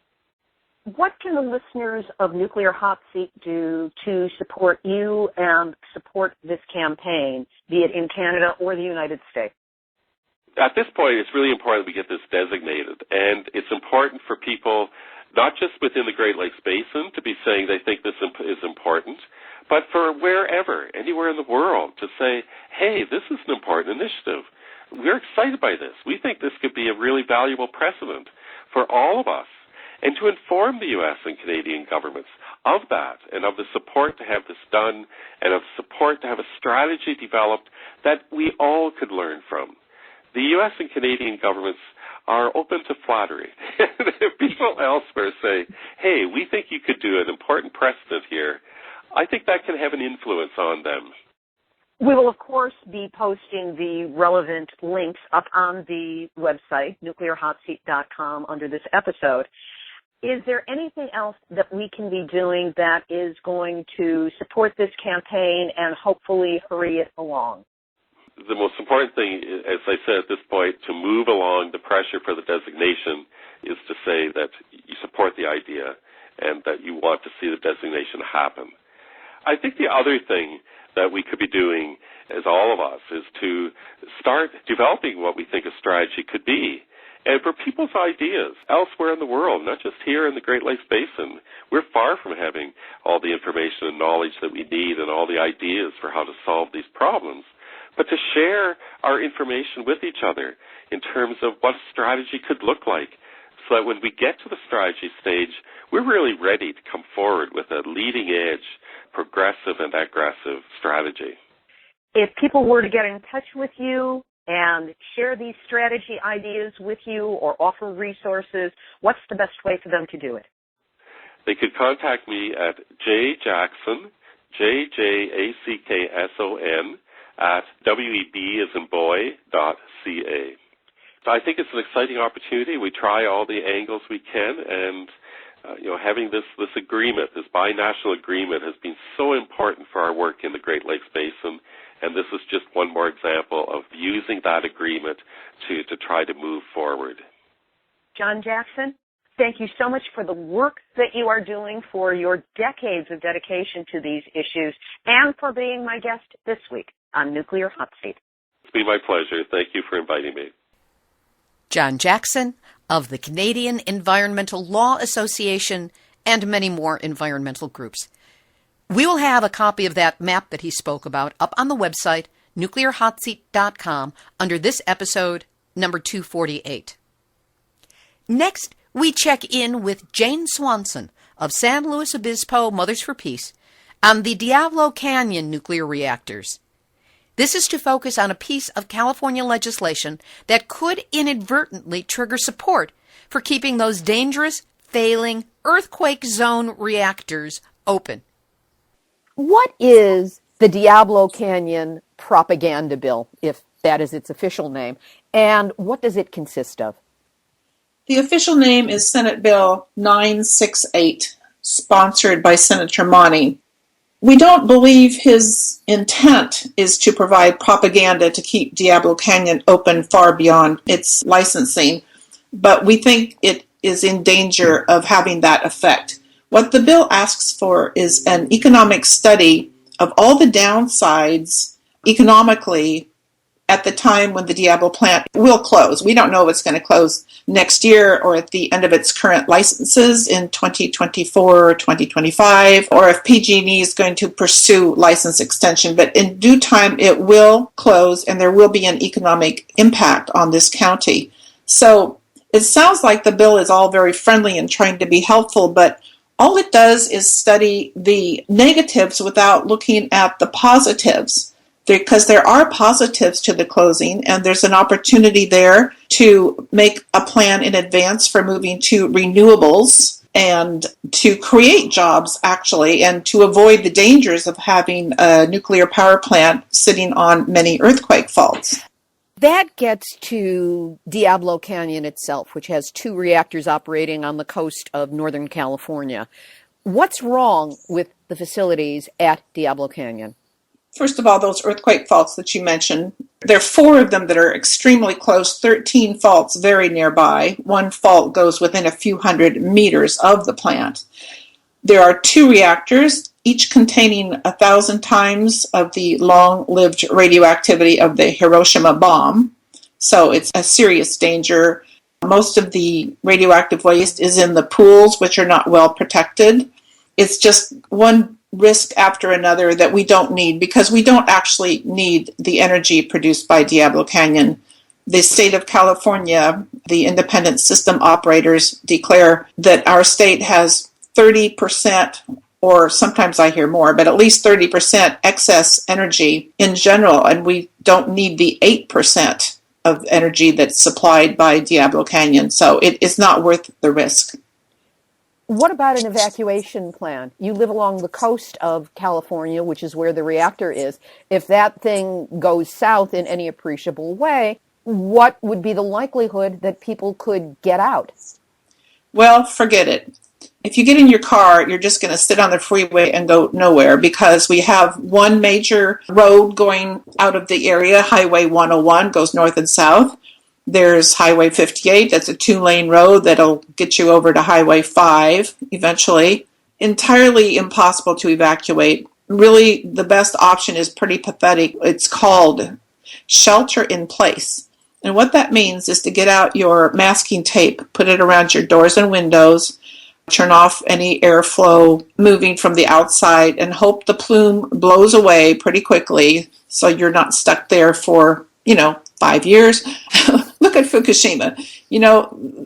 What can the listeners of Nuclear Hot Seat do to support you and support this campaign, be it in Canada or the United States? At this point, it's really important we get this designated, and it's important for people, not just within the Great Lakes Basin, to be saying they think this is important, but for wherever, anywhere in the world, to say, hey, this is an important initiative. We're excited by this. We think this could be a really valuable precedent for all of us, and to inform the U.S. and Canadian governments of that and of the support to have this done and of support to have a strategy developed that we all could learn from. The U.S. and Canadian governments are open to flattery. If people elsewhere say, hey, we think you could do an important precedent here, I think that can have an influence on them. We will, of course, be posting the relevant links up on the website, nuclearhotseat.com, under this episode. Is there anything else that we can be doing that is going to support this campaign and hopefully hurry it along? The most important thing, as I said at this point, to move along the pressure for the designation is to say that you support the idea and that you want to see the designation happen. I think the other thing that we could be doing, as all of us, is to start developing what we think a strategy could be. And for people's ideas elsewhere in the world, not just here in the Great Lakes Basin, we're far from having all the information and knowledge that we need and all the ideas for how to solve these problems, but to share our information with each other in terms of what a strategy could look like, so that when we get to the strategy stage, we're really ready to come forward with a leading-edge, progressive and aggressive strategy. If people were to get in touch with you and share these strategy ideas with you or offer resources, what's the best way for them to do it? They could contact me at jjackson, JJACKSON, at web.ca. So I think it's an exciting opportunity. We try all the angles we can, and having this agreement, this binational agreement, has been so important for our work in the Great Lakes Basin, and this is just one more example of using that agreement to try to move forward. John Jackson, thank you so much for the work that you are doing, for your decades of dedication to these issues, and for being my guest this week on Nuclear Hot Seat. It's been my pleasure. Thank you for inviting me. John Jackson of the Canadian Environmental Law Association and many more environmental groups. We will have a copy of that map that he spoke about up on the website, nuclearhotseat.com, under this episode, number 248. Next, we check in with Jane Swanson of San Luis Obispo Mothers for Peace on the Diablo Canyon nuclear reactors. This is to focus on a piece of California legislation that could inadvertently trigger support for keeping those dangerous, failing, earthquake zone reactors open. What is the Diablo Canyon propaganda bill, if that is its official name, and what does it consist of? The official name is Senate Bill 968, sponsored by Senator Monty. We don't believe his intent is to provide propaganda to keep Diablo Canyon open far beyond its licensing, but we think it is in danger of having that effect. What the bill asks for is an economic study of all the downsides economically at the time when the Diablo plant will close. We don't know if it's going to close next year or at the end of its current licenses in 2024 or 2025, or if PG&E is going to pursue license extension. But in due time, it will close and there will be an economic impact on this county. So it sounds like the bill is all very friendly and trying to be helpful, but all it does is study the negatives without looking at the positives, because there are positives to the closing, and there's an opportunity there to make a plan in advance for moving to renewables and to create jobs, actually, and to avoid the dangers of having a nuclear power plant sitting on many earthquake faults. That gets to Diablo Canyon itself, which has 2 reactors operating on the coast of Northern California. What's wrong with the facilities at Diablo Canyon? First of all, those earthquake faults that you mentioned, there are 4 of them that are extremely close, 13 faults very nearby. 1 fault goes within a few hundred meters of the plant. There are 2 reactors, each containing 1,000 times of the long-lived radioactivity of the Hiroshima bomb. So it's a serious danger. Most of the radioactive waste is in the pools, which are not well protected. It's just one risk after another that we don't need, because we don't actually need the energy produced by Diablo Canyon. The state of California, the independent system operators, declare that our state has 30%, or sometimes I hear more, but at least 30% excess energy in general, and we don't need the 8% of energy that's supplied by Diablo Canyon, so it is not worth the risk. What about an evacuation plan? You live along the coast of California, which is where the reactor is. If that thing goes south in any appreciable way, what would be the likelihood that people could get out? Well, forget it. If you get in your car, you're just going to sit on the freeway and go nowhere, because we have one major road going out of the area. Highway 101 goes north and south. There's Highway 58, that's a 2-lane road that'll get you over to Highway 5 eventually. Entirely impossible to evacuate. Really, the best option is pretty pathetic. It's called shelter in place. And what that means is to get out your masking tape, put it around your doors and windows, turn off any airflow moving from the outside, and hope the plume blows away pretty quickly so you're not stuck there for, 5 years. Look at Fukushima.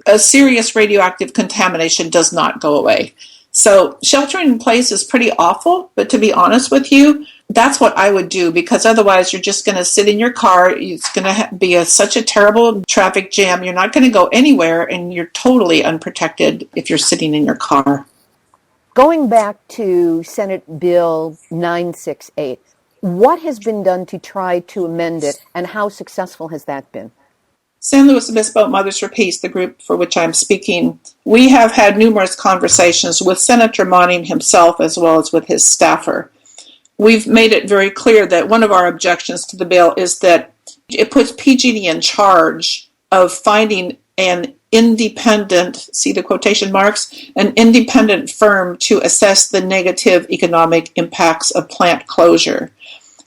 A serious radioactive contamination does not go away. So sheltering in place is pretty awful, but to be honest with you, that's what I would do, because otherwise you're just going to sit in your car. It's going to be such a terrible traffic jam. You're not going to go anywhere, and you're totally unprotected if you're sitting in your car. Going back to Senate Bill 968, what has been done to try to amend it, and how successful has that been? San Luis Obispo Mothers for Peace, the group for which I'm speaking, we have had numerous conversations with Senator Monning himself as well as with his staffer. We've made it very clear that one of our objections to the bill is that it puts PG&E in charge of finding an independent, see the quotation marks, an independent firm to assess the negative economic impacts of plant closure.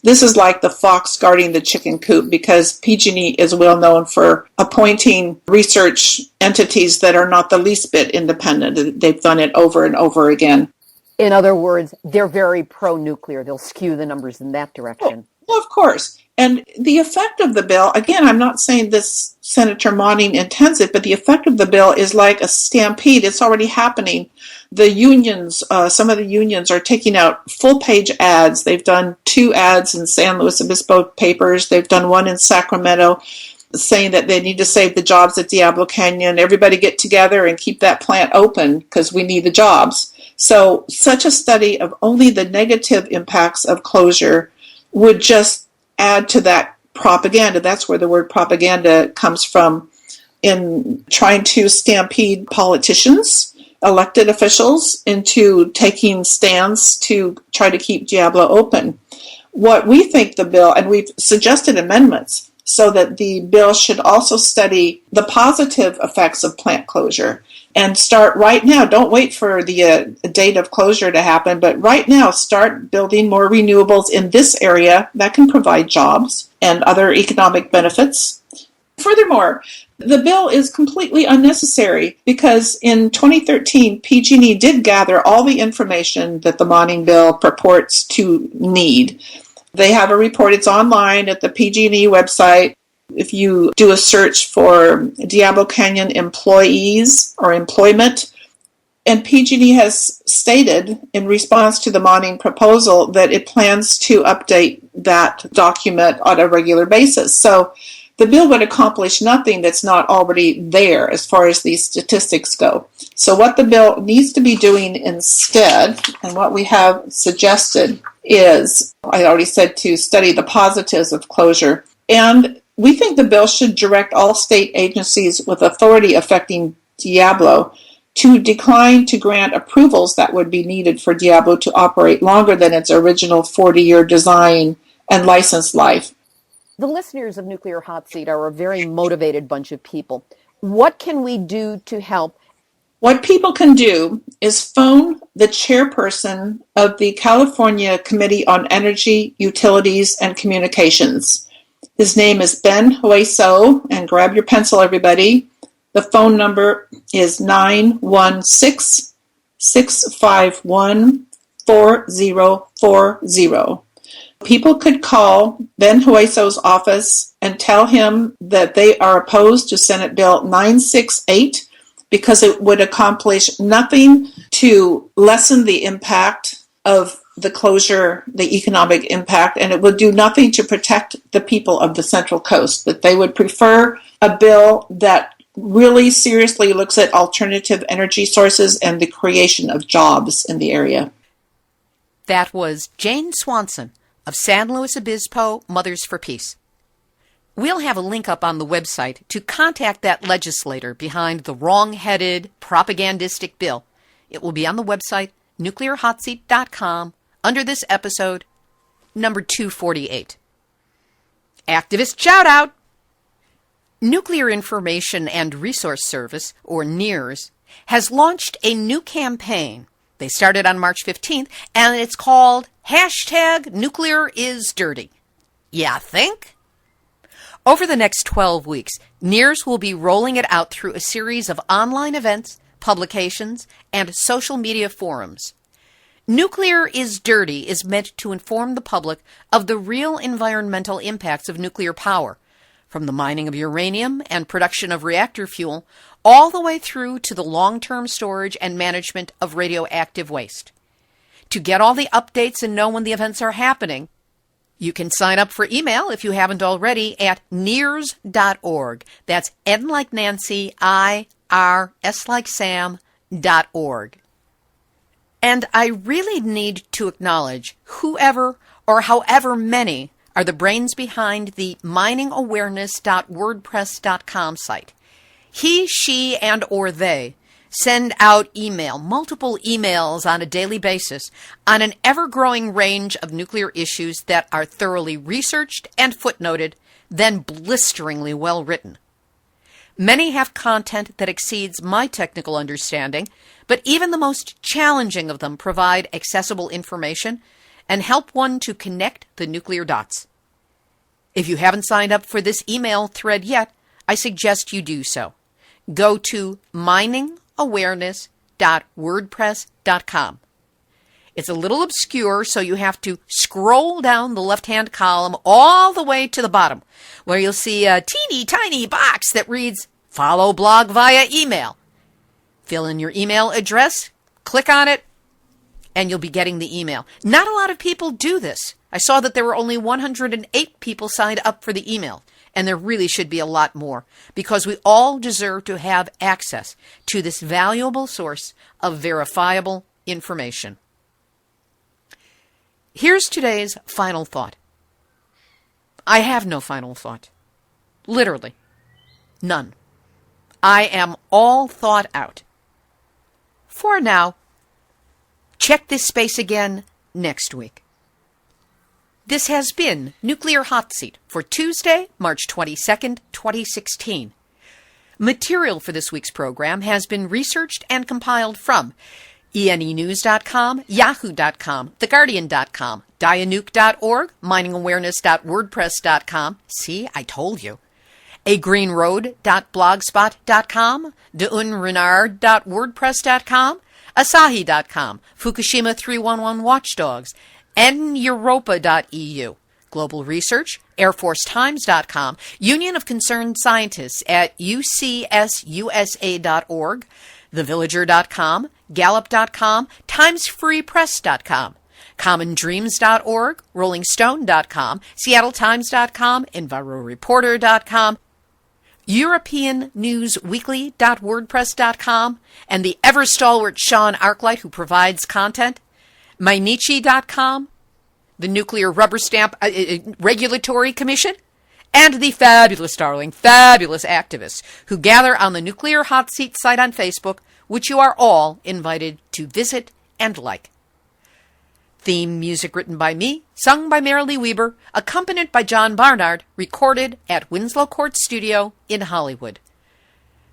This is like the fox guarding the chicken coop, because PG&E is well known for appointing research entities that are not the least bit independent. They've done it over and over again. In other words, they're very pro-nuclear. They'll skew the numbers in that direction. Well, of course. And the effect of the bill, again, I'm not saying this Senator Monning intends it, but the effect of the bill is like a stampede. It's already happening. The unions, some of the unions are taking out full-page ads. They've done 2 ads in San Luis Obispo papers. They've done one in Sacramento saying that they need to save the jobs at Diablo Canyon. Everybody get together and keep that plant open because we need the jobs. So such a study of only the negative impacts of closure would just add to that propaganda. That's where the word propaganda comes from, in trying to stampede politicians, elected officials, into taking stands to try to keep Diablo open. What we think the bill, and we've suggested amendments so that the bill should also study the positive effects of plant closure. And start right now. Don't wait for the date of closure to happen, but right now start building more renewables in this area that can provide jobs and other economic benefits. Furthermore, the bill is completely unnecessary because in 2013, PG&E did gather all the information that the Monning bill purports to need. They have a report. It's online at the PG&E website. If you do a search for Diablo Canyon employees or employment, and PG&E has stated in response to the Monning proposal that it plans to update that document on a regular basis. So the bill would accomplish nothing that's not already there as far as these statistics go. So what the bill needs to be doing instead, and what we have suggested, is, I already said, to study the positives of closure. And we think the bill should direct all state agencies with authority affecting Diablo to decline to grant approvals that would be needed for Diablo to operate longer than its original 40-year design and license life. The listeners of Nuclear Hot Seat are a very motivated bunch of people. What can we do to help? What people can do is phone the chairperson of the California Committee on Energy, Utilities, and Communications. His name is Ben Hueso, and grab your pencil, everybody. The phone number is 916-651-4040. People could call Ben Hueso's office and tell him that they are opposed to Senate Bill 968 because it would accomplish nothing to lessen the impact of the closure, the economic impact, and it would do nothing to protect the people of the Central Coast, that they would prefer a bill that really seriously looks at alternative energy sources and the creation of jobs in the area. That was Jane Swanson of San Luis Obispo Mothers for Peace. We'll have a link up on the website to contact that legislator behind the wrong-headed, propagandistic bill. It will be on the website, nuclearhotseat.com, under this episode, number 248. Activist shout-out! Nuclear Information and Resource Service, or NIRS, has launched a new campaign. They started on March 15th, and it's called #NuclearIsDirty. Ya think? Over the next 12 weeks, NIRS will be rolling it out through a series of online events, publications, and social media forums. Nuclear is Dirty is meant to inform the public of the real environmental impacts of nuclear power, from the mining of uranium and production of reactor fuel, all the way through to the long-term storage and management of radioactive waste. To get all the updates and know when the events are happening, you can sign up for email if you haven't already at nirs.org. That's N like Nancy, I-R, S like Sam.org. And I really need to acknowledge whoever or however many are the brains behind the miningawareness.wordpress.com site. He, she, and or they send out multiple emails on a daily basis on an ever-growing range of nuclear issues that are thoroughly researched and footnoted, then blisteringly well written. Many have content that exceeds my technical understanding, but even the most challenging of them provide accessible information and help one to connect the nuclear dots. If you haven't signed up for this email thread yet, I suggest you do so. Go to miningawareness.wordpress.com. It's a little obscure, so you have to scroll down the left-hand column all the way to the bottom, where you'll see a teeny tiny box that reads, Follow blog via email. Fill in your email address, click on it, and you'll be getting the email. Not a lot of people do this. I saw that there were only 108 people signed up for the email, and there really should be a lot more, because we all deserve to have access to this valuable source of verifiable information. Here's today's final thought. I have no final thought. Literally. None. I am all thought out. For now. Check this space again next week. This has been Nuclear Hot Seat for Tuesday, March 22nd, 2016. Material for this week's program has been researched and compiled from enenews.com, yahoo.com, theguardian.com, dianuke.org, miningawareness.wordpress.com. See, I told you. agreenroad.blogspot.com, deunrenard.wordpress.com, asahi.com, Fukushima 311 Watchdogs, neuropa.eu, Global Research, airforcetimes.com, Union of Concerned Scientists at ucsusa.org, thevillager.com, gallup.com, timesfreepress.com, commondreams.org, rollingstone.com, seattletimes.com, enviroreporter.com, europeannewsweekly.wordpress.com, and the ever-stalwart Sean Arkwright, who provides content, Mainichi.com, the Nuclear Rubber Stamp Regulatory Commission, and the fabulous, darling, fabulous activists who gather on the Nuclear Hot Seat site on Facebook, which you are all invited to visit and like. Theme music written by me, sung by Marilee Weber, accompanied by John Barnard, recorded at Winslow Court Studio in Hollywood.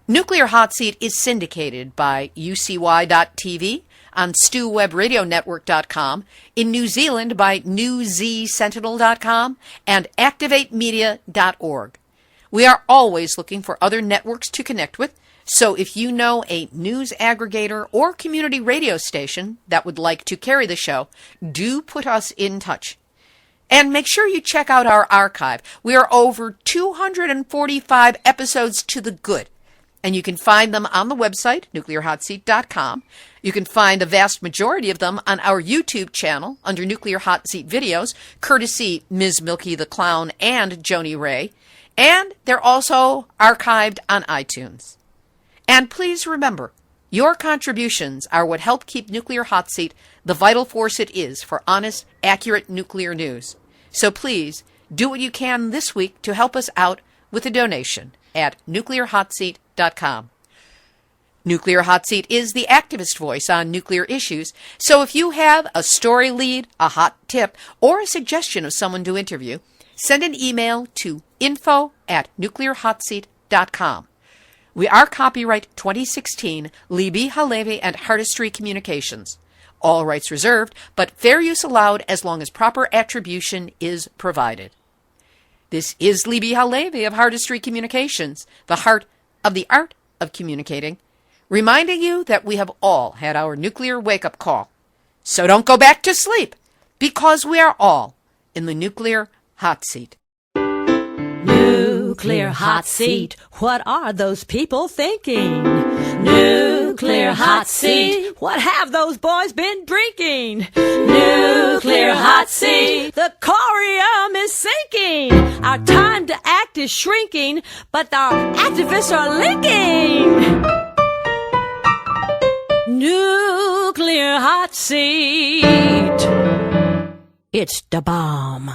Nuclear Hot Seat is syndicated by UCY.TV, on StewWebRadioNetwork.com, in New Zealand by NewZSentinel.com, and ActivateMedia.org. We are always looking for other networks to connect with, so if you know a news aggregator or community radio station that would like to carry the show, do put us in touch. And make sure you check out our archive. We are over 245 episodes to the good, and you can find them on the website, nuclearhotseat.com. You can find the vast majority of them on our YouTube channel under Nuclear Hot Seat Videos, courtesy Ms. Milky the Clown and Joni Ray. And they're also archived on iTunes. And please remember, your contributions are what help keep Nuclear Hot Seat the vital force it is for honest, accurate nuclear news. So please, do what you can this week to help us out with a donation at nuclearhotseat.com. Nuclear Hot Seat is the activist voice on nuclear issues, so if you have a story lead, a hot tip, or a suggestion of someone to interview, send an email to info@nuclearhotseat.com. We are copyright 2016, Libby Halevi and Hardestry Communications. All rights reserved, but fair use allowed as long as proper attribution is provided. This is Libby Halevi of Hardestry Communications, the heart of the art of communicating, reminding you that we have all had our nuclear wake-up call. So don't go back to sleep, because we are all in the Nuclear Hot Seat. Nuclear hot seat, what are those people thinking? Nuclear hot seat, what have those boys been drinking? Nuclear hot seat, the corium is sinking. Our time to act is shrinking, but our activists are linking. Nuclear hot seat, it's the bomb.